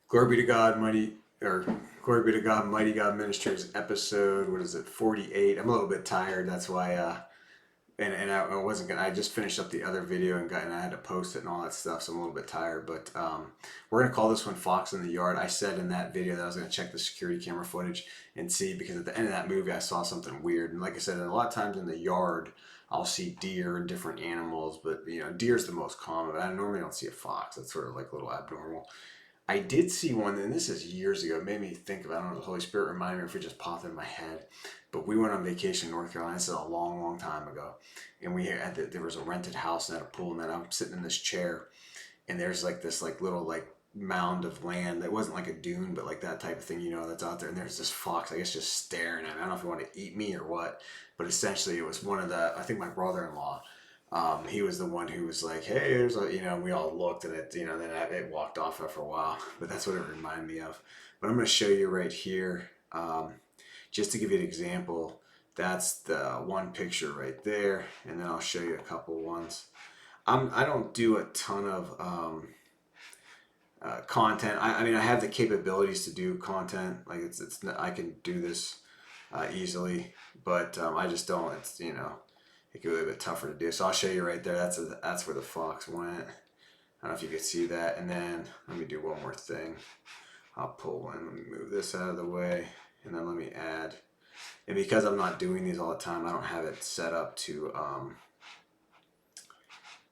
Glory be to God, Glory be to God, Mighty God Ministries, episode, what is it, 48. I'm a little bit tired, that's why, I wasn't gonna, I just finished up the other video and I had to post it and all that stuff, so I'm a little bit tired, but we're gonna call this one Fox in the Yard. I said in that video that I was gonna check the security camera footage and see, because at the end of that movie I saw something weird, and like I said, a lot of times in the yard, I'll see deer and different animals, but deer's the most common, but I normally don't see a fox. That's sort of like a little abnormal. I did see one, and this is years ago. It made me think of, I don't know, the Holy Spirit reminded me, if it just popped in my head. But we went on vacation in North Carolina. This is a long, long time ago. And there was a rented house and had a pool, and then I'm sitting in this chair, and there's like this like little like mound of land that wasn't like a dune, but like that type of thing, that's out there. And there's this fox, I guess, just staring at me. I don't know if he wanted to eat me or what, but essentially it was one of I think my brother-in-law, he was the one who was like, "Hey, there's a," we all looked and then it walked off after a while. But that's what it reminded me of. But I'm going to show you right here, just to give you an example. That's the one picture right there, and then I'll show you a couple ones. I don't do a ton of content. I mean, I have the capabilities to do content. Like I can do this easily, but I just don't. It could be a bit tougher to do. So I'll show you right there. That's where the fox went. I don't know if you could see that. And then let me do one more thing. I'll pull one. Let me move this out of the way, and then let me add. And because I'm not doing these all the time, I don't have it set up to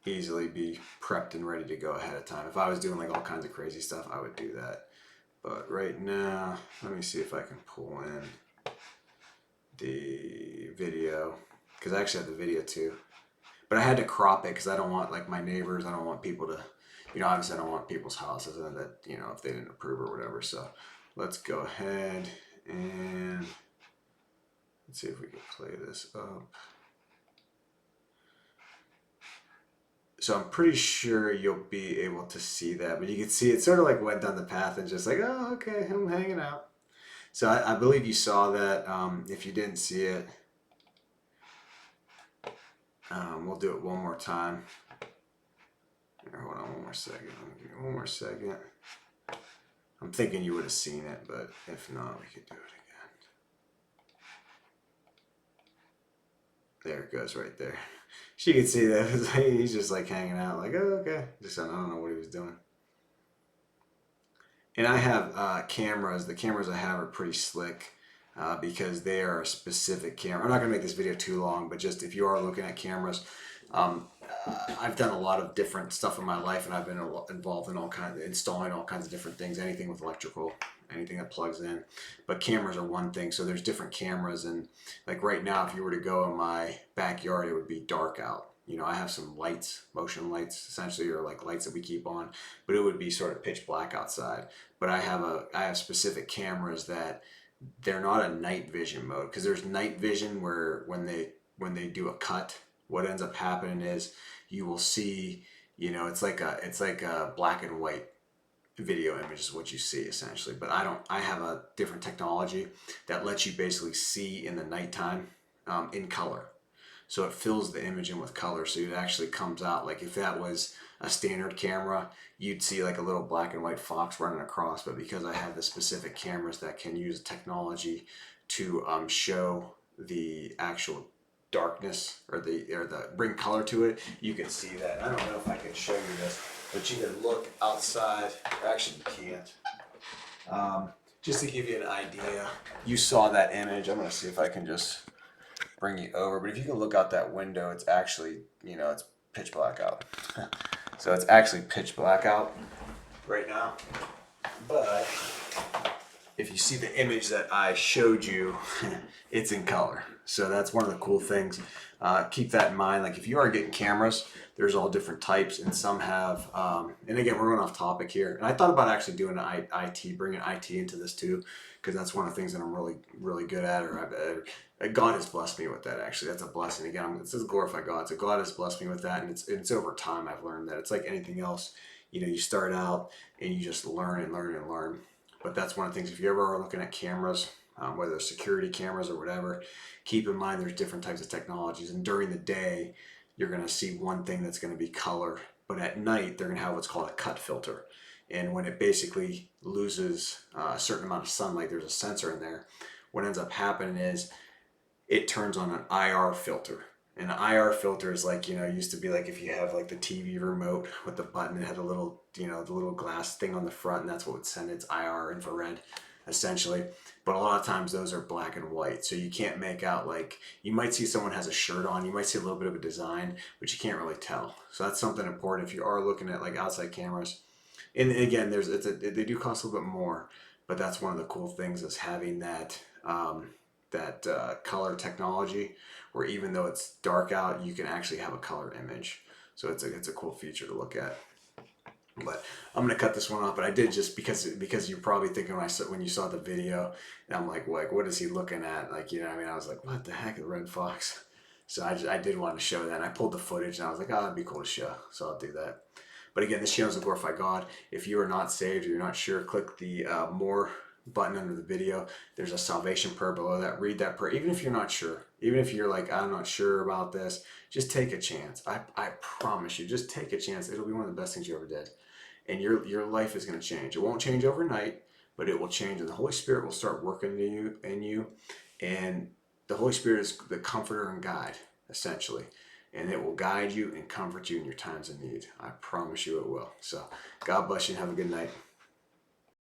easily be prepped and ready to go ahead of time. If I was doing like all kinds of crazy stuff, I would do that. But right now, let me see if I can pull in the video, because I actually have the video too. But I had to crop it because I don't want like my neighbors, I don't want people to, obviously I don't want people's houses and that, if they didn't approve or whatever. So let's go ahead and let's see if we can play this up. So I'm pretty sure you'll be able to see that, but you can see it sort of like went down the path and just like, oh, okay, I'm hanging out. So I believe you saw that. If you didn't see it, we'll do it one more time. Here, hold on one more second. Give me one more second. I'm thinking you would have seen it, but if not, we could do it again. There it goes right there. She could see that. He's just like hanging out, like, oh, okay. Just I don't know what he was doing. And I have cameras. The cameras I have are pretty slick because they are a specific camera. I'm not going to make this video too long, but just if you are looking at cameras, I've done a lot of different stuff in my life, and I've been involved in installing all kinds of different things, anything with electrical, anything that plugs in. But cameras are one thing. So there's different cameras, and like right now, if you were to go in my backyard, it would be dark out. I have some lights, motion lights, essentially, or like lights that we keep on, but it would be sort of pitch black outside. But I have specific cameras that they're not a night vision mode, because there's night vision where when they do a cut, what ends up happening is you will see, it's like a black and white video image is what you see essentially. But I have a different technology that lets you basically see in the nighttime in color. So it fills the image in with color, so it actually comes out like if that was a standard camera, you'd see like a little black and white fox running across. But because I have the specific cameras that can use technology to show the actual darkness or the bring color to it, you can see that. I don't know if I can show you this, but you can look outside. Actually, you can't. Just to give you an idea, you saw that image. I'm going to see if I can just bring you over. But if you can look out that window, it's actually, it's pitch black out. So it's actually pitch black out right now. But if you see the image that I showed you, it's in color. So that's one of the cool things. Keep that in mind. Like if you are getting cameras, there's all different types, and some have, and again, we're going off topic here. And I thought about actually doing IT, bringing IT into this too, because that's one of the things that I'm really, really good at, God has blessed me with that. Actually, that's a blessing. Again, it says glorify God. So God has blessed me with that, and it's over time I've learned that it's like anything else. You start out and you just learn and learn and learn. But that's one of the things. If you ever are looking at cameras, whether it's security cameras or whatever, keep in mind there's different types of technologies. And during the day, you're going to see one thing that's going to be color, but at night they're going to have what's called a cut filter. And when it basically loses a certain amount of sunlight, there's a sensor in there. What ends up happening is it turns on an IR filter. And an IR filter is like, it used to be like if you have like the TV remote with the button, it had a little, the little glass thing on the front, and that's what would send its IR infrared, essentially. But a lot of times those are black and white. So you can't make out, like, you might see someone has a shirt on, you might see a little bit of a design, but you can't really tell. So that's something important if you are looking at like outside cameras. And again, they do cost a little bit more, but that's one of the cool things is having that color technology, where even though it's dark out, you can actually have a color image. So it's a cool feature to look at. But I'm gonna cut this one off. But I did, just because you're probably thinking when you saw the video, and I'm like, what is he looking at? Like, I mean, I was like, what the heck, the red fox? So I did want to show that. And I pulled the footage, and I was like, oh, that'd be cool to show. So I'll do that. But again, this channel is to glorify God. If you are not saved or you're not sure, click the more button under the video. There's a salvation prayer below that. Read that prayer. Even if you're not sure, even if you're like, I'm not sure about this, just take a chance. I promise you, just take a chance. It'll be one of the best things you ever did. And your life is going to change. It won't change overnight, but it will change. And the Holy Spirit will start working in you. And the Holy Spirit is the comforter and guide, essentially. And it will guide you and comfort you in your times of need. I promise you it will. So God bless you and have a good night.